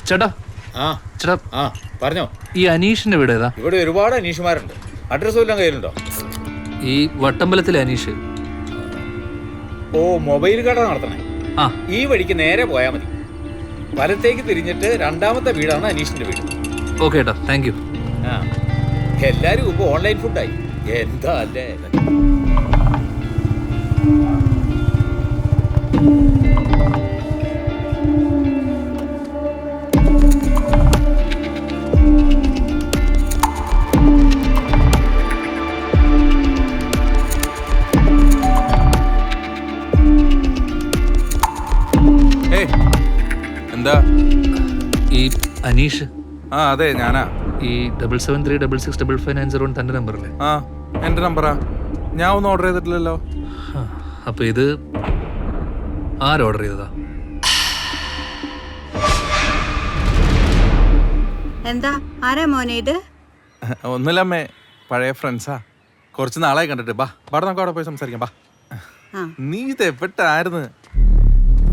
ചേട്ടാ ആ ചേട്ടാ ആ പറഞ്ഞോ. ഈ അനീഷിന്റെ വീട് ഏതാ? ഇവിടെ ഒരുപാട് അനീഷുമാരുണ്ട്. അഡ്രസ്സ് വല്ലതും കയ്യിലുണ്ടോ? ഈ വട്ടമ്പലത്തിലെ അനീഷ്. ഓ, മൊബൈൽ കട നടത്തണേ. ആ ഈ വഴിക്ക് നേരെ പോയാൽ മതി. വലത്തേക്ക് തിരിഞ്ഞിട്ട് രണ്ടാമത്തെ വീടാണ് അനീഷിന്റെ വീട്. ഓക്കെ ഏട്ടാ, താങ്ക് യു. ആ, എല്ലാരും ഇപ്പൊ ഓൺലൈൻ ഫുഡായി. എന്താ അല്ലേ? എന്താ ഈ അനീഷ് ആ അതെ ഞാനാ. ഈ 7736655901 തന്റെ നമ്പറല്ലേ? ആ എൻ്റെ നമ്പറാ. ഞാൻ ഒന്നും ഓർഡർ ചെയ്തിട്ടില്ലല്ലോ. അപ്പൊ ഇത് ആര് ഓർഡർ ചെയ്തതാ? എന്താ ആരാ മോനെ ഇത്? ഒന്നുമില്ല അമ്മേ, പഴയ ഫ്രണ്ട്സാ. കുറച്ച് നാളായി കണ്ടിട്ട്. ബാ പാടെ നമുക്ക് അവിടെ പോയി സംസാരിക്കാം. ബാ. നീ ഇത് എപ്പെട്ടായിരുന്നു?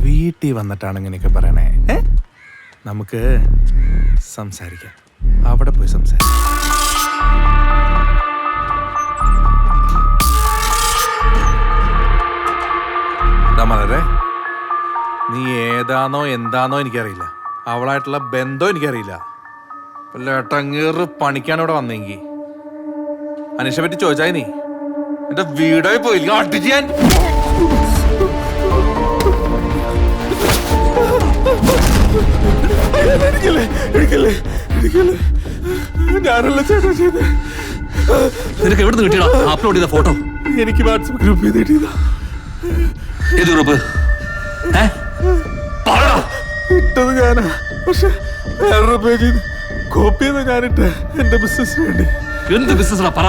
വീട്ടിൽ വന്നിട്ടാണ് ഇങ്ങനെയൊക്കെ പറയണേ. നമുക്ക് സംസാരിക്കാം, അവിടെ പോയി സംസാരിക്കാം. മലരെ, നീ ഏതാണോ എന്താണോ എനിക്കറിയില്ല, അവളായിട്ടുള്ള ബന്ധം എനിക്കറിയില്ല. ലേട്ടങ്ങേറ് പണിക്കാണ് ഇവിടെ വന്നെങ്കിൽ അനീഷെ പറ്റി ചോദിച്ചായി നീ എന്റെ വീടായി പോയില്ല അടിച്ച് ഞാൻ. ഞാനല്ല ചേട്ടാ ചെയ്ത്. നിനക്ക് എവിടെ നിന്ന് കിട്ടിയടാ അപ്ലോഡ് ചെയ്ത ഫോട്ടോ? എനിക്ക് വാട്സപ്പ് ഗ്രൂപ്പ് ചെയ്തിട്ടാ. ഏത് ഗ്രൂപ്പ്? ഇട്ടത് ഞാനാ, പക്ഷെ വേറൊരു പേജിൽ കോപ്പി ചെയ്ത് ഞാനിട്ട് എന്റെ ബിസിനസിന് വേണ്ടി. എന്ത് ബിസിനസ് പറ?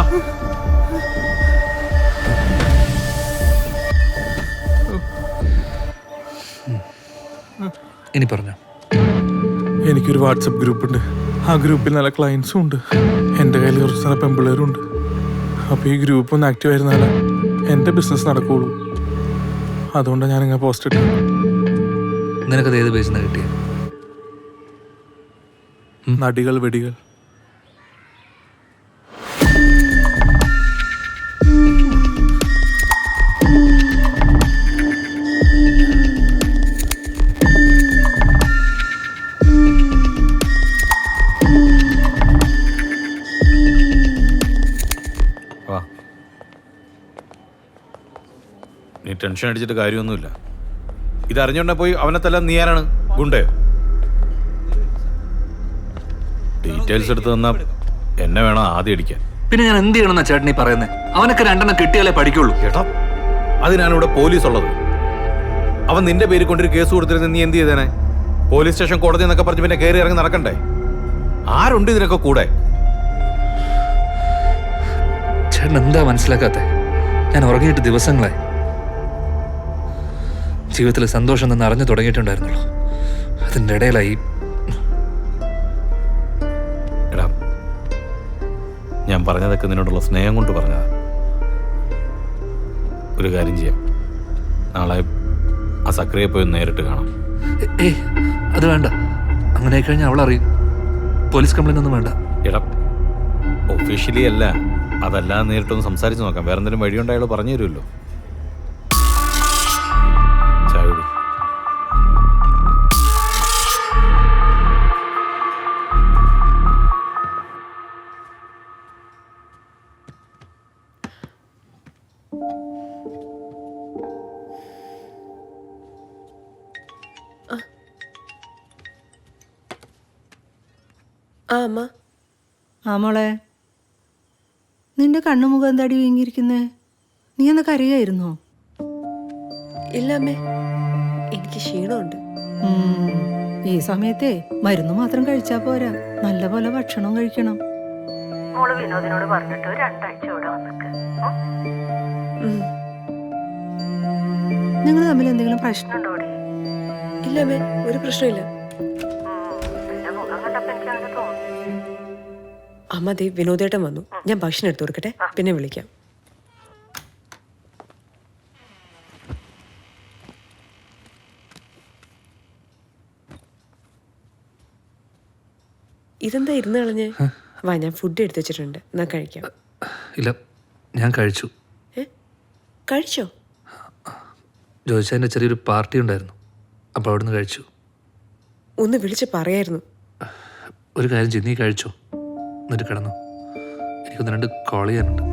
ഇനി പറഞ്ഞോ. എനിക്കൊരു വാട്സപ്പ് ഗ്രൂപ്പ് ഉണ്ട്. ആ ഗ്രൂപ്പിൽ നല്ല ക്ലയൻസും ഉണ്ട്. എൻ്റെ കയ്യിൽ കുറച്ച് നല്ല പെമ്പിള്ളേരും ഉണ്ട്. അപ്പോൾ ഈ ഗ്രൂപ്പ് ഒന്ന് ആക്റ്റീവ് ആയിരുന്നാലേ എൻ്റെ ബിസിനസ് നടക്കുകയുള്ളൂ. അതുകൊണ്ടാണ് ഞാനിങ്ങനെ പോസ്റ്റ് ഇട്ടു. നിനക്കത് ഏത് പേജിൽ നിന്ന് കിട്ടിയ? നടികൾ വെടികൾ. നീ ടെൻഷൻ അടിച്ചിട്ട് കാര്യമൊന്നുമില്ല. ഇതറിഞ്ഞോണ്ട പോയി അവനെ തല്ലാൻ നീ ആരാണ്? ഗുണ്ടയോ? ഡീറ്റെയിൽസ് എടുത്ത് തന്നാ എന്നെ വേണം ആദ്യം അടിക്കാൻ. പിന്നെ ഞാൻ എന്ത് ചെയ്യണമെന്നാ ചേട്ടനീ പറയുന്നത്? അവനൊക്കെ രണ്ടെണ്ണം കിട്ടിയാലേ പഠിക്കുള്ളൂ. കേട്ടോ, അതിനാണ് ഇവിടെ പോലീസ് ഉള്ളത്. അവൻ നിന്റെ പേര് കൊണ്ടൊരു കേസ് കൊടുത്തിരുന്ന നീ എന്ത് ചെയ്തേനെ? പോലീസ് സ്റ്റേഷൻ, കോടതി എന്നൊക്കെ പറഞ്ഞ് പിന്നെ കയറി ഇറങ്ങി നടക്കണ്ടേ? ആരുണ്ട് ഇതിനൊക്കെ കൂടെ? ചേട്ടൻ എന്താ മനസ്സിലാക്കാത്തെ? ഞാൻ ഉറങ്ങിയിട്ട് ദിവസങ്ങളായി. ജീവിതത്തിൽ സന്തോഷം നിന്ന് അറിഞ്ഞു തുടങ്ങിയിട്ടുണ്ടായിരുന്നുള്ളൂ. അതിൻ്റെ ഇടയിലായി. എടാ, ഞാൻ പറഞ്ഞതൊക്കെ നിന്നോടുള്ള സ്നേഹം കൊണ്ട് പറഞ്ഞതാ. ഒരു കാര്യം ചെയ്യാം, നാളെ ആ സക്രിയെ പോയി നേരിട്ട് കാണാം. ഏയ്, അത് വേണ്ട. അങ്ങനെ കഴിഞ്ഞാൽ അവളറിയും. പോലീസ് കംപ്ലൈന്റ് ഒന്നും വേണ്ട. എടാ, ഒഫീഷ്യലി അല്ല, അതല്ലാതെ നേരിട്ടൊന്ന് സംസാരിച്ച് നോക്കാം. വേറെ എന്തെങ്കിലും വഴിയുണ്ട് അയാൾ പറഞ്ഞു തരുമല്ലോ. ചായകുടി. ആ മോളെ, നിന്റെ കണ്ണുമുഖം എന്താടി വീങ്ങിയിരിക്കുന്നേ? നീ എന്നാ കരയായിരുന്നോ? ഇല്ല അമ്മേ, എനിക്ക് ക്ഷീണമുണ്ട്. ഈ സമയത്തെ മരുന്ന് മാത്രം കഴിച്ചാ പോരാ, നല്ല പോലെ ഭക്ഷണം കഴിക്കണം. മോള് വിനോദിനോട് പറഞ്ഞിട്ട് 2 ആഴ്ച ഇവിടെ വന്നിട്ട്. നിങ്ങൾ തമ്മിൽ എന്തെങ്കിലും പ്രശ്നമുണ്ടോ? ഇല്ല അമ്മേ, ഒരു പ്രശ്നമില്ല. അമ്മ ദേ വിനോദേട്ടൻ വന്നു. ഞാൻ ഭക്ഷണം എടുത്തു കൊടുക്കട്ടെ, പിന്നെ വിളിക്കാം. ഇതെന്താ ഇരുന്ന് കളഞ്ഞ്? വാ, ഞാൻ ഫുഡ് എടുത്തു വെച്ചിട്ടുണ്ട്, എന്നാ കഴിക്കാം. ഇല്ല, ഞാൻ കഴിച്ചു. കഴിച്ചോ? ജോയിച്ചതിൻ്റെ ചെറിയൊരു പാർട്ടി ഉണ്ടായിരുന്നു, അപ്പോൾ അവിടുന്ന് കഴിച്ചു. ഒന്ന് വിളിച്ച് പറയായിരുന്നു. ഒരു കാര്യം ചെയ്ത് നീ കഴിച്ചോ, എന്നിട്ട് കിടന്നു. എനിക്കൊന്ന് 2 കോൾ ചെയ്യാനുണ്ട്.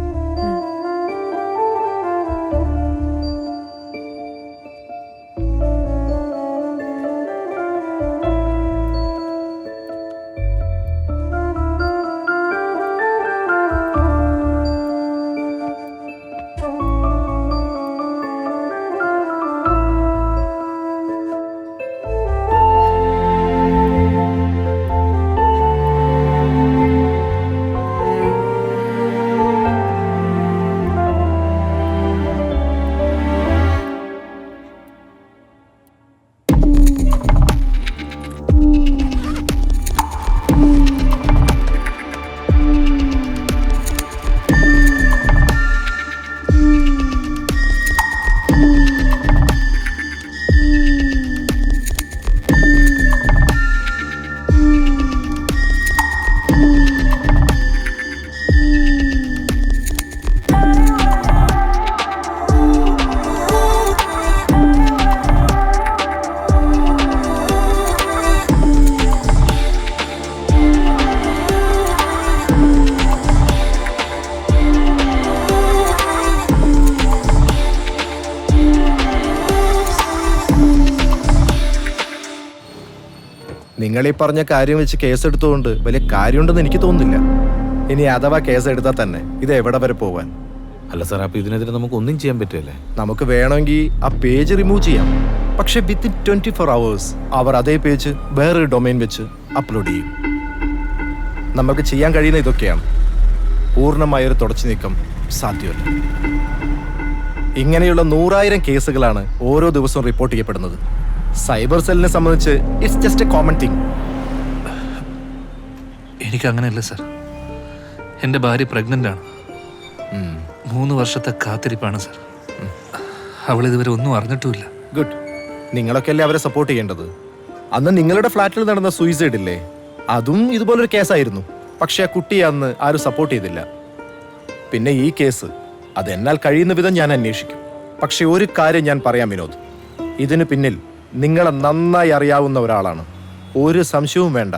നിങ്ങൾ ഈ പറഞ്ഞ കാര്യം വെച്ച് കേസെടുത്തുകൊണ്ട് വലിയ കാര്യമുണ്ടെന്ന് എനിക്ക് തോന്നുന്നില്ല. ഇനി അഥവാ കേസെടുത്താൽ തന്നെ ഇത് എവിടെ വരെ പോവാൻ? അല്ല സാർ, അപ്പൊ ഇതിനെതിരെ നമുക്ക് ഒന്നും ചെയ്യാൻ പറ്റില്ലേ? നമുക്ക് വേണമെങ്കിൽ ആ പേജ് റിമൂവ് ചെയ്യാം. പക്ഷെ വിത്തിൻ 24 hours അവർ അതേ പേജ് വേറൊരു ഡൊമൈൻ വെച്ച് അപ്ലോഡ് ചെയ്യും. നമുക്ക് ചെയ്യാൻ കഴിയുന്ന ഇതൊക്കെയാണ്. പൂർണ്ണമായൊരു തുടച്ചു നീക്കം സാധ്യമല്ല. ഇങ്ങനെയുള്ള 100,000 കേസുകളാണ് ഓരോ ദിവസവും റിപ്പോർട്ട് ചെയ്യപ്പെടുന്നത്. സൈബർ സെല്ലിനെ സംബന്ധിച്ച് it's just a common thing. എനിക്കങ്ങനെയല്ല സാർ. എൻ്റെ ഭാര്യ പ്രഗ്നൻ്റ് ആണ്. 3 വർഷത്തെ കാത്തിരിപ്പാണ് സാർ. അവളിതുവരെ ഒന്നും അറിഞ്ഞിട്ടുമില്ല. ഗുഡ്. നിങ്ങളൊക്കെ അല്ലേ അവരെ സപ്പോർട്ട് ചെയ്യേണ്ടത്. അന്ന് നിങ്ങളുടെ ഫ്ലാറ്റിൽ നടന്ന സൂയിസൈഡ് ഇല്ലേ, അതും ഇതുപോലൊരു കേസായിരുന്നു. പക്ഷെ ആ കുട്ടിയെ അന്ന് ആരും സപ്പോർട്ട് ചെയ്തില്ല. പിന്നെ ഈ കേസ്, അതെന്നാൽ കഴിയുന്ന വിധം ഞാൻ അന്വേഷിക്കും. പക്ഷെ ഒരു കാര്യം ഞാൻ പറയാം വിനോദ്, ഇതിന് പിന്നിൽ നിങ്ങളെ നന്നായി അറിയാവുന്ന ഒരാളാണ്. ഒരു സംശയവും വേണ്ട.